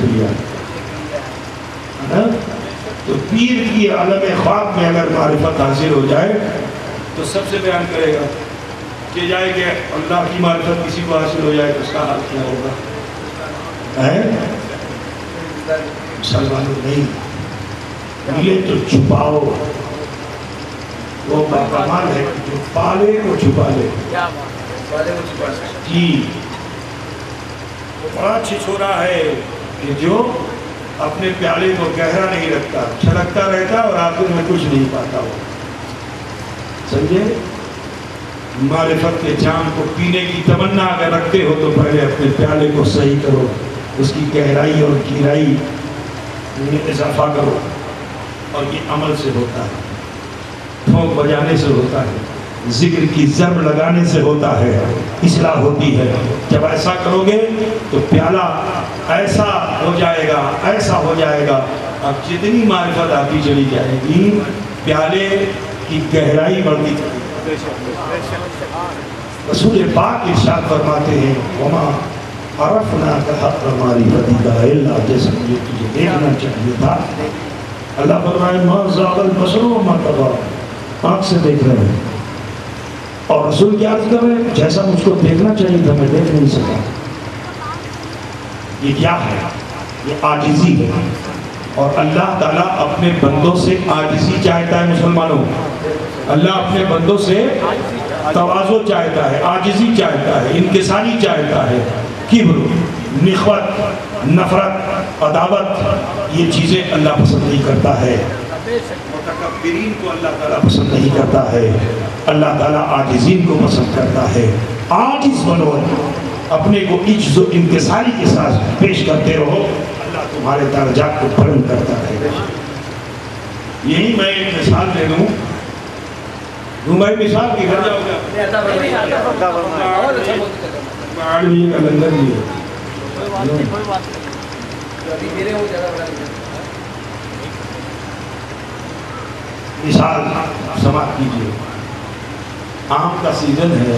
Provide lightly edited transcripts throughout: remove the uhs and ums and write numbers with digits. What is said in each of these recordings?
لیا تو پیر کی عالم خواب میں اگر معرفت حاصل ہو جائے تو سب سے بیان کرے گا کہ جائے کہ اللہ کی معرفت کسی کو حاصل ہو جائے تو اس کا حال کیا ہوگا. مسلمانوں نہیں ملے تو چھپاؤ. وہ باکمال ہے جو پالے کو چھپا لے. جی وہ بڑا چھچھورا ہے کہ جو اپنے پیالے کو گہرا نہیں رکھتا, چھلکتا رہتا اور آخر میں کچھ نہیں پاتا ہو. سمجھے؟ معرفت کے جام کو پینے کی تمنا اگر رکھتے ہو تو پہلے اپنے پیالے کو صحیح کرو, اس کی گہرائی اور گہرائی میں اضافہ کرو. اور یہ عمل سے ہوتا ہے, ٹھونک بجانے سے ہوتا ہے, ذکر کی ضرب لگانے سے ہوتا ہے, اصلاح ہوتی ہے. جب ایسا کرو گے تو پیالہ ایسا ہو جائے گا, ایسا ہو جائے گا. اب جتنی معرفت آتی چلی جائے گی پیالے کی گہرائی بڑھتی چلی. رسول پاک ارشاد فرماتے ہیں وما عرفنا حق معرفتی کا الا, جیسے مجھے تجھے دیکھنا چاہیے تھا. اللہ فرمائے ما زاغ البصر وما طغى, آنکھ سے دیکھ رہے ہیں. اور رسول کیا عرض کر رہے ہیں جیسا مجھ کو دیکھنا چاہیے تھا میں دیکھ نہیں سکا. یہ کیا ہے؟ یہ عاجزی ہے. اور اللہ تعالیٰ اپنے بندوں سے عاجزی چاہتا ہے. مسلمانوں, اللہ اپنے بندوں سے تواضع چاہتا ہے, عاجزی چاہتا ہے, انکساری چاہتا ہے. کبر, نخوت, نفرت, عداوت, یہ چیزیں اللہ پسند نہیں کرتا ہے. متکبرین کو اللہ تعالیٰ پسند نہیں کرتا ہے. اللہ تعالیٰ عاجزین کو پسند کرتا ہے. عاجز بنو, اپنے کو عجز و انکساری کے ساتھ پیش کرتے رہو, اللہ تمہارے درجات کو بلند کرتا ہے. یہی میں ایک مثال دے دوں. بھائی مثال کی گھر جاؤ گا آڑوی کا لنگر بھی ہے. مثال سماعت کیجئے. آم کا سیزن ہے,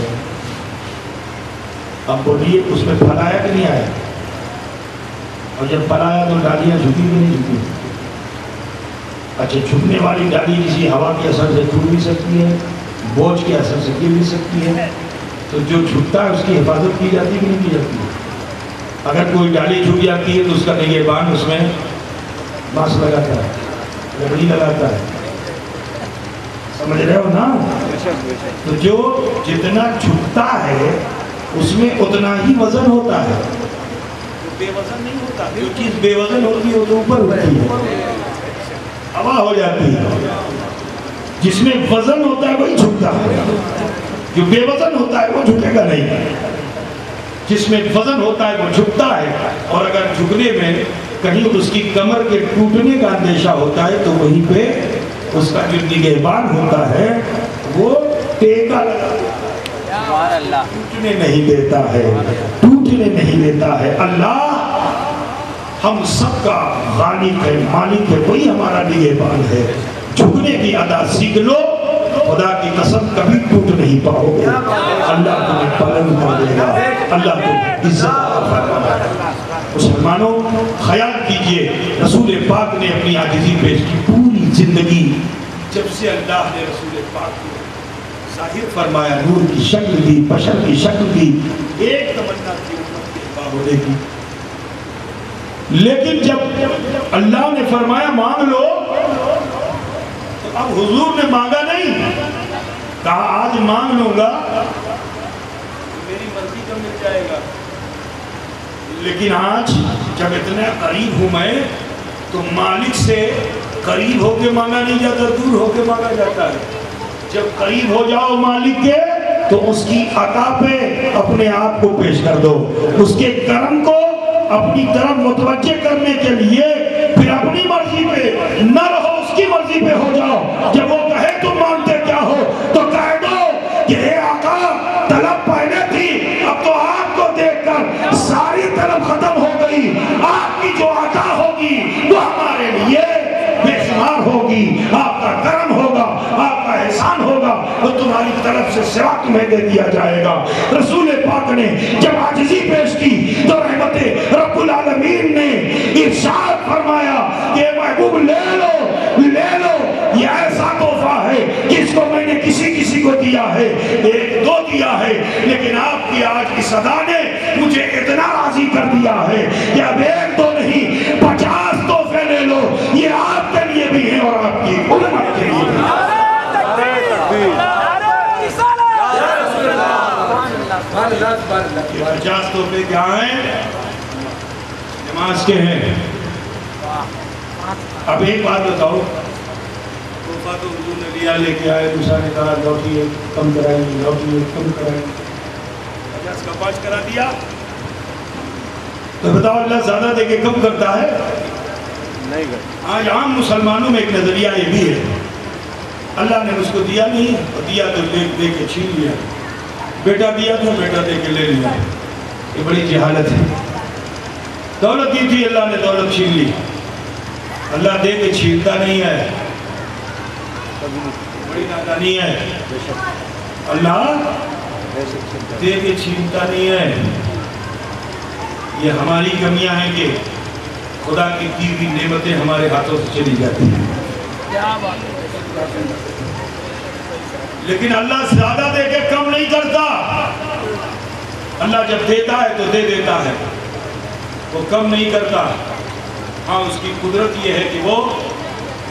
اب بولیے اس میں پھل آیا کہ نہیں آیا؟ اور جب پھل آیا تو ڈالیاں جھکی کہ نہیں جھکی؟ اچھا, جھکنے والی ڈالی کسی ہوا کے اثر سے ٹوٹ بھی سکتی ہے, بوجھ کے اثر سے گر بھی سکتی ہے. تو جو جھکتا ہے اس کی حفاظت کی جاتی ہے کہ نہیں کی جاتی ہے؟ اگر کوئی ڈالی جھک جاتی ہے تو اس کا نگہبان اس میں ماس لگاتا ہے, لکڑی لگاتا ہے. سمجھ رہے ہو نا؟ تو جو جتنا جھکتا ہے اس میں اتنا ہی وزن ہوتا ہے, بے وزن نہیں ہوتا. جو چیز بے وزن ہوتی ہے وہ تو اوپر ہوتی ہے, ہوا ہو جاتی ہے. جس میں وزن ہوتا ہے وہی جھکتا ہے, جو بے وزن ہوتا ہے وہ جھکے گا نہیں. جس میں وزن ہوتا ہے وہ جھکتا ہے. اور اگر جھکنے میں کہیں اس کی کمر کے ٹوٹنے کا اندیشہ ہوتا ہے تو وہیں پہ اس کا جو نگہبان ہوتا ہے وہ ٹیکا ٹوٹنے نہیں دیتا ہے, ٹوٹنے نہیں دیتا ہے. اللہ ہم سب کا خالق ہے, مالک ہے, وہی ہمارا نگہبان ہے. جھکنے کی ادا سیکھ لو, خدا کی قسم کبھی ٹوٹ نہیں پاؤ گے. اللہ تمہیں پالن کر دے گا, اللہ تمہیں عزت فرمائے گا. مسلمانوں خیال کیجئے رسول پاک نے اپنی عاجزی پیش کی. پوری زندگی جب سے اللہ نے رسول پاک کو ظاہر فرمایا, نور کی شکل دی, بشر کی شکل دی, ایک تمنا تھی امت کے اتباع ہونے کی. لیکن جب اللہ نے فرمایا مانگ لو تو اب حضور نے مانگا نہیں, کہا آج مانگ لوں گا میری مرضی کا مل جائے گا. لیکن آج جب اتنے قریب ہوں میں تو مالک سے قریب ہو کے مانگا نہیں جاتا, دور ہو کے مانگا جاتا ہے. جب قریب ہو جاؤ مالک کے تو اس کی عطا پہ اپنے آپ کو پیش کر دو, اس کے کرم کو اپنی طرف متوجہ کرنے کے لیے پھر اپنی مرضی پہ نہ رہو, اس کی مرضی پہ ہو جاؤ. جب وہ کہے تم مانگتے کیا ہو تو کہہ دو کہ اے آقا طلب پہلے تھی, اب تو آپ کو دیکھ کر ساری طلب ختم ہو گئی. آپ کی جو عطا ہوگی وہ ہمارے لیے بے شمار ہوگی. آپ کا کرم ہوگا, آپ کا احسان ہوگا, وہ تمہاری طرف سے سوا تمہیں دے دیا جائے گا۔ رسول پاک نے جب عاجزی پیش کی تو رحمت رب العالمین نے ارشاد فرمایا کہ محبوب لے لو یہ ایسا تحفہ ہے کہ اس کو میں نے کسی کو دیا ہے، ایک دو دیا ہے، لیکن آپ کی آج کی صدا نے مجھے اتنا راضی کر دیا ہے کہ اب ایک دو نہیں 50 تحفے لے لو، یہ آپ کے لیے بھی ہیں اور آپ کی امت کے لیے بھی ہیں۔ 50 تحفے کیا ہیں؟ نماز کے ہیں۔ اب ایک بات بتاؤ، تحفہ تو حضور نے لیا لے کے آئے، دوسرا نے کہا لوٹی ہے کم کرائیں گے، لوٹی ہے کم کرائیں گے، 50 کا 5 کرا دیا تو بتاؤ اللہ زیادہ دے کے کم کرتا ہے؟ نہیں کرتا۔ آج عام مسلمانوں میں ایک نظریہ یہ بھی ہے، اللہ نے اس کو دیا نہیں، اور دیا تو دے کے چھین لیا، بیٹا دیا تو بیٹا دے کے لے لیا۔ یہ بڑی جہالت ہے۔ دولت دی تھی، اللہ نے دولت چھین لی، اللہ دے کے چھینتا نہیں ہے، بڑی نادانی ہے۔ اللہ دے کے چھینتا نہیں ہے، یہ ہماری کمیاں ہیں کہ خدا کی دی ہوئی نعمتیں ہمارے ہاتھوں سے چلی جاتی ہیں، لیکن اللہ زیادہ دے کے کم نہیں کرتا۔ اللہ جب دیتا ہے تو دے دیتا ہے، وہ کم نہیں کرتا۔ ہاں اس کی قدرت یہ ہے کہ وہ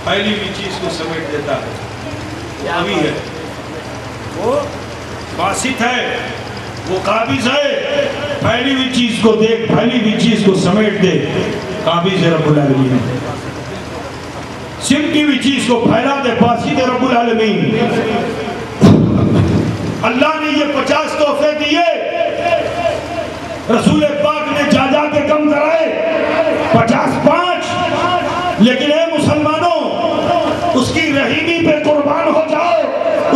پہلی بھی چیز کو سمیٹ دیتا ہے، وہ ابھی ہے، وہ باسط ہے، وہ قابض ہے، پھیلی ہوئی چیز کو دیکھ، پھیلی ہوئی چیز کو سمیٹ دے، قابض ہے رب العالمین، سمٹی ہوئی چیز کو پھیلا دے، باسط ہے رب العالمین۔ اللہ نے یہ 50 تحفے دیے، رسول پاک نے جا کے کم کرائے، 50 5، لیکن اے مسلمانوں اس کی رحیمی پہ قربان ہو جاؤ،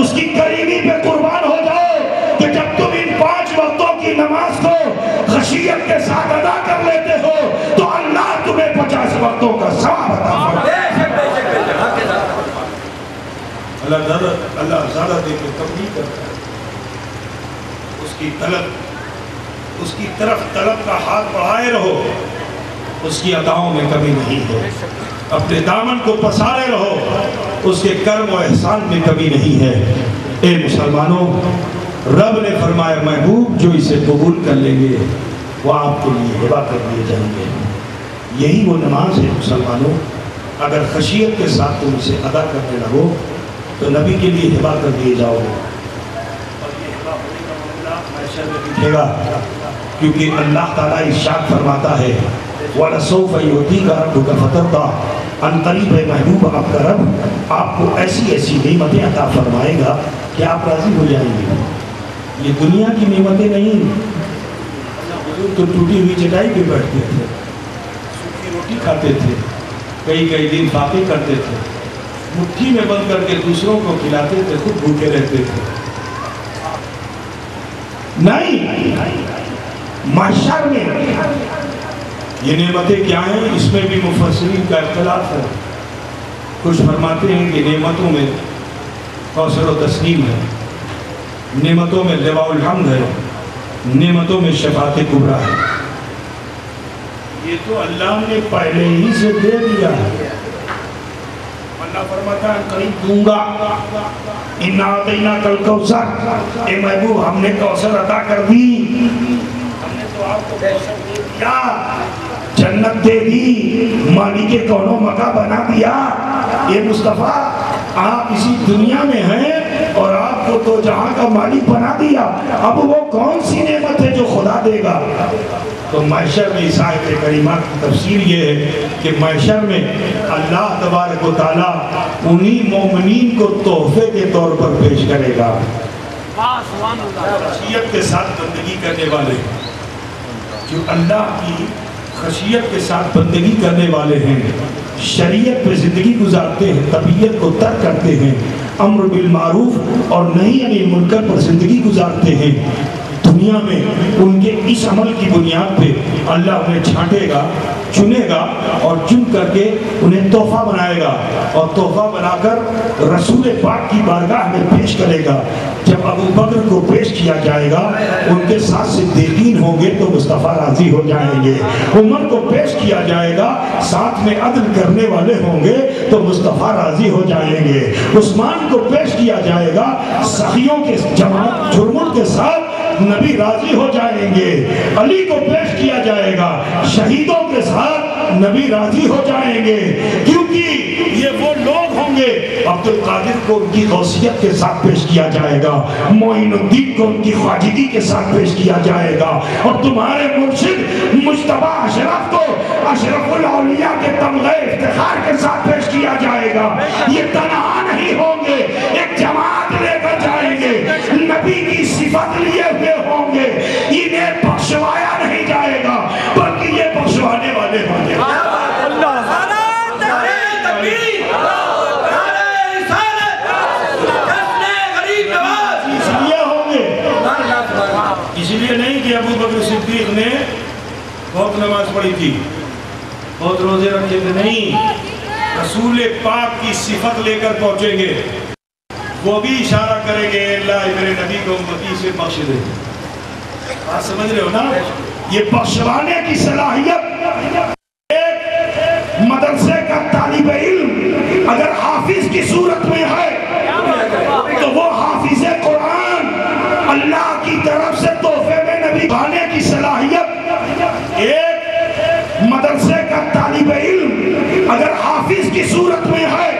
اس کی کریمی پہ قربان ہو جاؤ کہ جب تم ان 5 وقتوں کی نماز کو خشیت کے ساتھ ادا کر لیتے ہو تو اللہ تمہیں 50 وقتوں کا ثواب عطا فرمائے۔ اللہ زیادہ دے کے کم نہیں کرتا ہے، اس کی طرف طلب کا ہاتھ بڑھائے رہو، اس کی عطاؤں میں کمی نہیں ہے، اپنے دامن کو پسارے رہو، اس کے کرم و احسان میں کمی نہیں ہے۔ اے مسلمانوں، رب نے فرمایا محبوب جو اسے قبول کر لیں گے وہ آپ کے لیے ہبہ کر دیے جائیں گے۔ یہی وہ نماز ہے مسلمانوں، اگر خشیت کے ساتھ تم اسے ادا کرنے لگو تو نبی کے لیے ہبہ کر دیے جاؤ گے، اور یہ ہبہ ہونے کا معاملہ محشر میں دکھے گا، کیونکہ اللہ تعالیٰ ارشاد فرماتا ہے وَلَسَوْفَ يُعْطِيكَ رَبُّكَ فَتَرْضَىٰ، ان قریب ہے محبوب آپ کا رب آپ کو ایسی نعمتیں عطا فرمائے گا کہ آپ راضی ہو جائیں گے۔ یہ دنیا کی نعمتیں نہیں، حضور تو ٹوٹی ہوئی چٹائی پہ بیٹھتے تھے، سوکھی روٹی کھاتے تھے، کئی دن باتیں کرتے تھے، مٹھی میں بند کر کے دوسروں کو کھلاتے تھے، خود بھوکے رہتے تھے۔ نہیں، محشر میں یہ نعمتیں کیا ہیں، اس میں بھی مفسرین کا اختلاف ہے۔ کچھ فرماتے ہیں کہ نعمتوں میں کوثر و تسنیم ہے، نعمتوں میں لواء الحمد ہے، نعمتوں میں شفاعت کبریٰ ہے۔ یہ تو اللہ نے پہلے ہی سے دے دیا ہے، اللہ فرماتا ہے قریب دوں گا، اِنَّا أَعْطَيْنَاكَ الْكَوْثَرَ، اے محبوب ہم نے کوثر عطا کر دی، ہم نے تو آپ کو کوثر دے دیا، جنت دے دی، مالک کونو مکہ بنا دیا۔ یہ مصطفیٰ آپ اسی دنیا میں ہیں اور آپ کو تو جہاں کا مالک بنا دیا، اب وہ کون سی نعمت ہے جو خدا دے گا؟ تو محشر میں اس آیت کریمہ کی تفسیر یہ ہے کہ محشر میں اللہ تبارک و تعالیٰ انہی مومنین کو تحفے کے طور پر پیش کرے گا، خشیت کے ساتھ بندگی کرنے والے، جو اللہ کی خشیت کے ساتھ بندگی کرنے والے ہیں، شریعت پہ زندگی گزارتے ہیں، طبیعت کو ترک کرتے ہیں، امر بالمعروف اور نہی عن المنکر پر زندگی گزارتے ہیں، تو دنیا میں ان کے اس عمل کی بنیاد پہ اللہ انہیں چھانٹے گا، چنے گا اور چن کر کے انہیں تحفہ بنائے گا اور تحفہ بنا کر رسول پاک کی بارگاہ میں پیش کرے گا۔ جب ابو بکر کو پیش کیا جائے گا ان کے ساتھ صدیقین ہوں گے تو مصطفیٰ راضی ہو جائیں گے، عمر کو پیش کیا جائے گا ساتھ میں عدل کرنے والے ہوں گے تو مصطفیٰ راضی ہو جائیں گے، عثمان کو پیش کیا جائے گا سخیوں کے جماعت جرمن کے ساتھ نبی راضی ہو جائیں گے، علی کو پیش کیا جائے گا شہیدوں کے ساتھ نبی راضی ہو جائیں گے، کیونکہ یہ وہ لوگ ہوں گے۔ عبد القادر کو ان کی غوثیت کے ساتھ پیش کیا جائے گا، معین الدین کو ان کی خواجگی کے ساتھ پیش کیا جائے گا، اور تمہارے مرشد مجتبی اشرف کو اشرف الاولیاء کے تمغے افتخار کے ساتھ پیش کیا جائے گا۔ یہ تنہا نہیں ہوں گے، ایک جماعت لے کر جائیں گے، نبی کی صفت لیے ہوئے ہوں گے، انہیں بخشوایا نہیں جائے گا بلکہ یہ بخشوانے والے ہوں گے۔ اس لیے نہیں کہ ابو بکر صدیق نے بہت نماز پڑھی تھی، بہت روزے رکھے تھے، نہیں، رسول پاک کی صفت لے کر پہنچیں گے، وہ بھی اشارہ کریں گے اللہ میرے نبی کو امتی سے بخش دے۔ آپ سمجھ رہے ہو نا؟ یہ بخشوانے کی صلاحیت ایک مدرسے کا طالب علم اگر حافظ کی صورت میں ہے تو وہ حافظ قرآن اللہ کی طرف سے تحفے میں نبی بھانے کی صلاحیت ایک مدرسے کا طالب علم اگر حافظ کی صورت میں ہے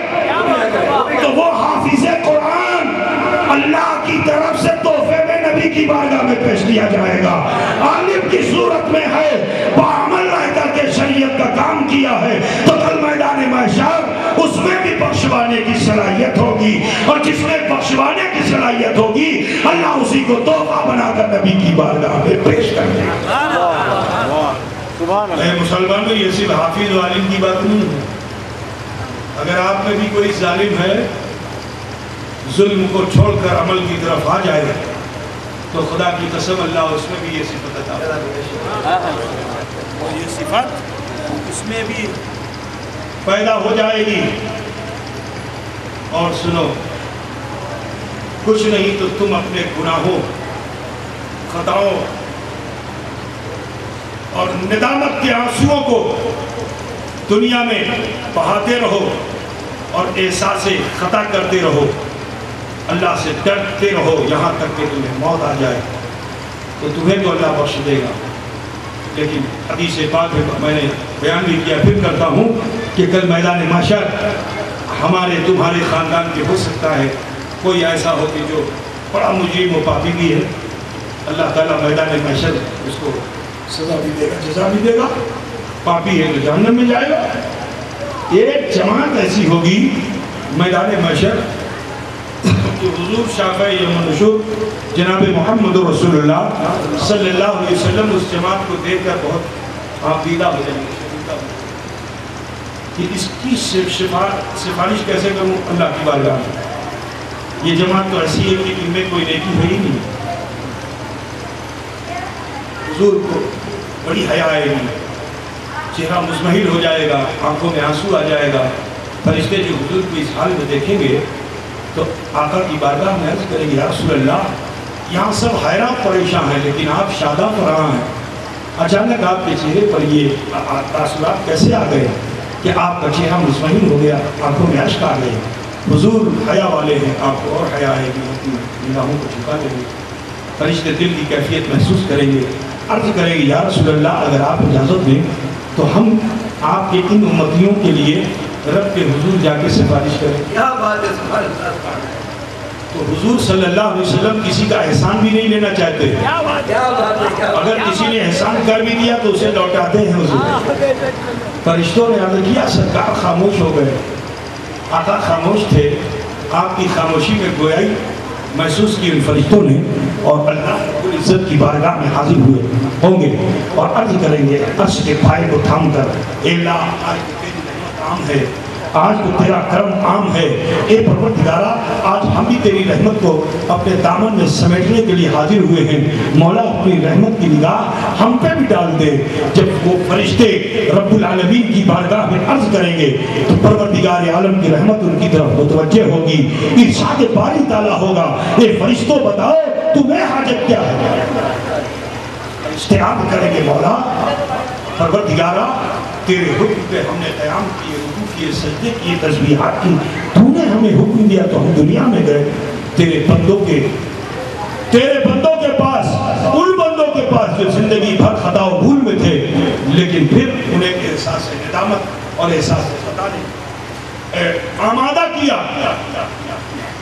تو وہ حافظ قرآن اللہ کی طرف سے تحفے میں نبی کی بارگاہ میں پیش کیا جائے گا۔ عالم کی صورت میں ہے، بعمل رہ کر کے شریعت کا کام کیا ہے تو کل میدان محشر اس میں بھی بخشوانے کی صلاحیت ہوگی، اور جس میں بخشوانے کی صلاحیت ہوگی اللہ اسی کو تحفہ بنا کر نبی کی بارگاہ میں پیش کر دے گا۔ اے مسلمانوں، یہ صرف حافظ و عالم کی بات نہیں ہے، اگر آپ میں بھی کوئی ظالم ہے ظلم کو چھوڑ کر عمل کی طرف آ جائے تو خدا کی قسم اللہ اس میں بھی یہ صفت عطا فرمائے، اور یہ صفت اس میں بھی پیدا ہو جائے گی۔ اور سنو، کچھ نہیں تو تم اپنے گناہوں، خطاؤں اور ندامت کے آنسوؤں کو دنیا میں بہاتے رہو اور احساس خطا کرتے رہو، اللہ سے ڈرتے رہو یہاں تک کہ تمہیں موت آ جائے تو تمہیں تو اللہ بخش دے گا۔ لیکن حدیث پاک میں نے بیان بھی کیا، پھر کرتا ہوں کہ کل میدان محشر ہمارے تمہارے خاندان کے ہو سکتا ہے کوئی ایسا ہو کہ جو بڑا مجرم و پاپی بھی ہے، اللہ تعالیٰ میدان محشر اس کو سزا بھی دے گا، جزا بھی دے گا، پاپی ہے تو جہنم میں جائے گا۔ ایک جماعت ایسی ہوگی میدان محشر کہ حضور شافع یوم النشور جناب محمد رسول اللہ صلی اللہ علیہ وسلم اس جماعت کو دیکھ کر بہت آبیدہ ہو جائیں گے کہ اس کی سفارش کیسے کروں اللہ کی بارگاہ میں۔ یہ جماعت تو ایسی ہے کہ ان میں کوئی نیکی ہے ہی نہیں۔ حضور کو بڑی حیا آئے گی، چہرہ مزمحل ہو جائے گا، آنکھوں میں آنسو آ جائے گا، فرشتے جو حضور کو اس حال میں دیکھیں گے تو آقا کی بارگاہ میں عرض کریں گے یا رسول اللہ یہاں سب حیران پریشان ہیں لیکن آپ شادہ فراں ہیں، اچانک آپ کے چہرے پر یہ تاثرات کیسے آ گئے کہ آپ کا چہرہ مزمحل ہو گیا، آنکھوں میں اشک آ گئے؟ حضور حیا والے ہیں، آپ کو اور حیا آئے گی، اپنی نگاہوں کو جھکا دیں گے، فرشتے دل کی کیفیت محسوس کریں گے، عرض کریں گے یا رسول اللہ اگر آپ اجازت دیں تو ہم آپ کے ان امتیوں کے لیے رب کے حضور جا کے سفارش کریں۔ کیا بات ہے، تو حضور صلی اللہ علیہ وسلم کسی کا احسان بھی نہیں لینا چاہتے، اگر کسی نے احسان کر بھی دیا تو اسے لوٹاتے ہیں حضور۔ فرشتوں نے عرض کیا سرکار خاموش ہو گئے، آقا خاموش تھے، آپ کی خاموشی میں گویائی محسوس کی ان فرشتوں نے، اور اللہ رب العزت کی بارگاہ میں حاضر ہوئے ہوں گے اور عرض کریں گے عرش کے پائے کو تھام کر اے اللہ آج تیری نعمت عام ہے آج تو تیرا کرم عام ہے۔ اے پروردگارہ آج ہم بھی تیری رحمت کو اپنے دامن میں سمیٹنے کے لیے حاضر ہوئے ہیں۔ مولا اپنی رحمت کی نگاہ ہم پہ بھی ڈال دے۔ جب وہ فرشتے رب العالمین کی بارگاہ میں عرض کریں گے تو پروردگار عالم کی رحمت ان کی طرف متوجہ ہوگی، ارشاد باری تعالیٰ ہوگا، اے فرشتوں بتاؤ تمہیں حاجت کیا ہے؟ فرشتے عرض کریں گے مولا پروردگارہ تیرے حکم پہ ہم نے قیام کیے، رکوع کیے، سجدے کیے، تسبیحات کی، تو نے ہمیں حکم دیا تو ہم دنیا میں گئے تیرے بندوں کے پاس، ان بندوں کے پاس جو زندگی بھر خطا و بھول میں تھے، لیکن پھر انہیں احساس ندامت اور احساس خطا نے آمادہ کیا،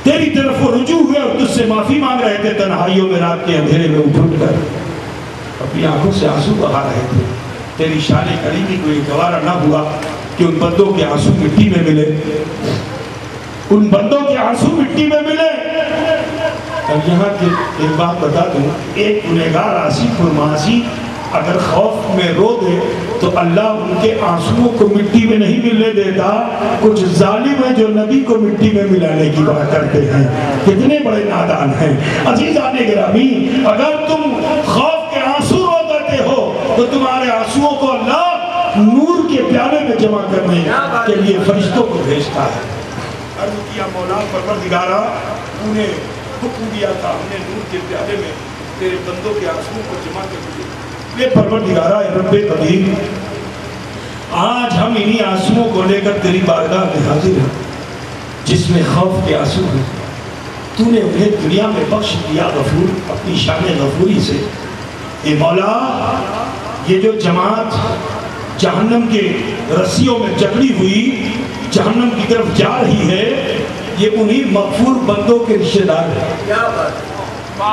تیری طرف وہ رجوع ہوئے اور تجھ سے معافی مانگ رہے تھے، تنہائیوں میں رات کے اندھیرے میں اٹھ کر اپنی آنکھوں سے آنسو بہا رہے تھے۔ تیری شان کریمی کو یہ گوارا نہ ہوا کہ ان بندوں کے آنسو مٹی میں ملے، ان بندوں کے آنسو مٹی میں ملے۔ اب یہاں کی ایک بات بتا دوں، ایک گنہگار آصف المعاصی اگر خوف میں رو دے تو اللہ ان کے آنسوؤں کو مٹی میں نہیں ملنے دیتا۔ کچھ ظالم ہیں جو نبی کو مٹی میں ملانے کی بات کرتے ہیں، کتنے بڑے نادان ہیں۔ عزیزان گرامی اگر تم خوف کے آنسو رو دیتے ہو تو تمہارے آنسوؤں کو اللہ نور کے پیالے میں جمع کرنے کے لیے فرشتوں کو بھیجتا ہے۔ عرض کیا مولا پروردگارہ تو نے حکم دیا تھا ہم نے نور کے پیالے میں تیرے بندوں کے آنسوؤں کو جمع کر دیا۔ اے پروردگارہ اے رب قدیر آج ہم انہی آنسوؤں کو لے کر تیری بارگاہ میں حاضر ہیں جس میں خوف کے آنسو ہیں۔ تو نے انہیں دنیا میں بخش دیا غفور اپنی شان غفوری سے۔ اے مولا یہ جو جماعت جہنم کے رسیوں میں جکڑی ہوئی جہنم کی طرف جا رہی ہے، یہ انہی مغفور بندوں کے رشتہ دار ہیں۔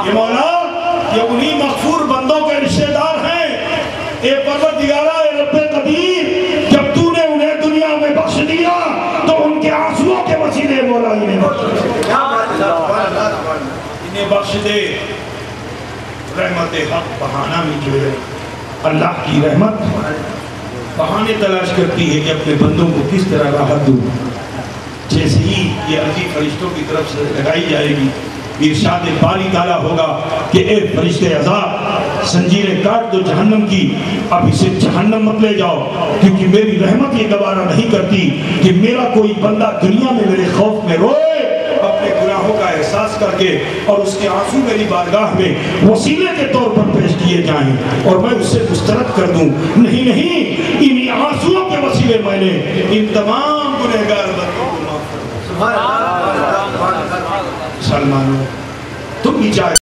یہ مولا یہ انہی مغفور بندوں کے رشتہ دار ہیں۔ اے پروردگارہ اے رب قدیر جب تو نے انہیں دنیا میں بخش دیا تو ان کے آنسوؤں کے وسیلے مولا انہیں بخش دے۔ رحمت حق بہانہ میں جو ہے اللہ کی رحمت بہانے تلاش کرتی ہے کہ اپنے بندوں کو کس طرح راحت دوں۔ جیسے ہی یہ عظیم فرشتوں کی طرف سے لگائی جائے گی ارشاد باری تعالیٰ ہوگا کہ اے فرشتے عذاب زنجیریں کاٹ دو جہنم کی، اب اسے جہنم مت لے جاؤ، کیونکہ میری رحمت یہ گوارا نہیں کرتی کہ میرا کوئی بندہ دنیا میں میرے خوف میں روئے اپنے گناہوں کا احساس کر کے، اور اس کے آنسو میری بارگاہ میں وسیلے کے طور پر پیش کیے جائیں اور میں اسے مسترد کر دوں۔ نہیں انہی آنسوؤں کے وسیلے میں نے ان تمام گنہگار بندوں کو معاف کر دوں۔ سلمانوں تم بھی چاہے